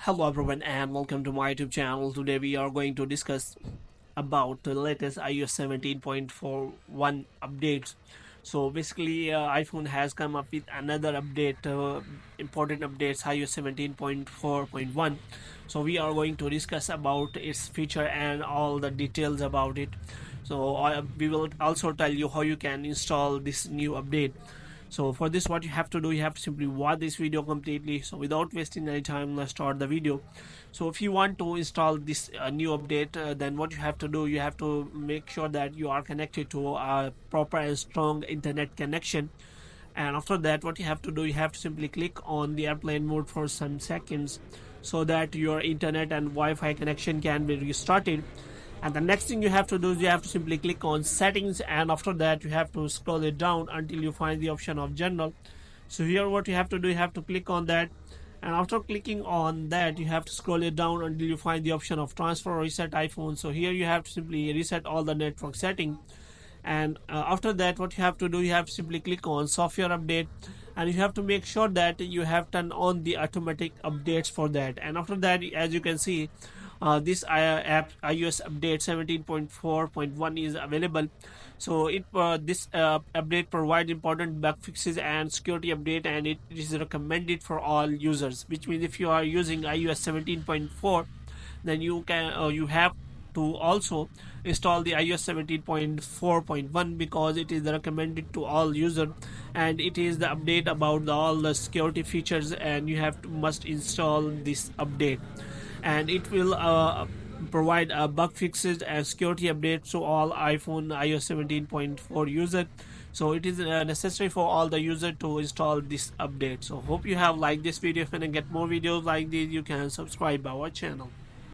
Hello everyone and welcome to my YouTube channel. Today we are going to discuss about the latest iOS 17.41 updates. So basically iPhone has come up with another update, important updates, iOS 17.4.1. So we are going to discuss about its feature and all the details about it. So we will also tell you how you can install this new update. So for this, what you have to do, you have to simply watch this video completely. So without wasting any time, let's start the video. So if you want to install this new update, then what you have to do, you have to make sure that you are connected to a proper and strong internet connection. And after that, what you have to do, you have to simply click on the airplane mode for some seconds so that your internet and Wi-Fi connection can be restarted. And the next thing you have to do is you have to simply click on settings, and after that you have to scroll it down until you find the option of general. So here what you have to do, you have to click on that, and after clicking on that you have to scroll it down until you find the option of transfer or reset iPhone. So here you have to simply reset all the network setting, and after that what you have to do, you have to simply click on software update, and you have to make sure that you have turned on the automatic updates for that. And after that, as you can see, this app iOS update 17.4.1 is available. So this update provides important bug fixes and security update, and it is recommended for all users, which means if you are using iOS 17.4, then you have to also install the iOS 17.4.1 because it is recommended to all users, and it is the update about all the security features, and you have to must install this update, and it will provide bug fixes and security updates to all iPhone iOS 17.4 users. So it is necessary for all the users to install this update. So hope you have liked this video. If you want to get more videos like this, you can subscribe our channel.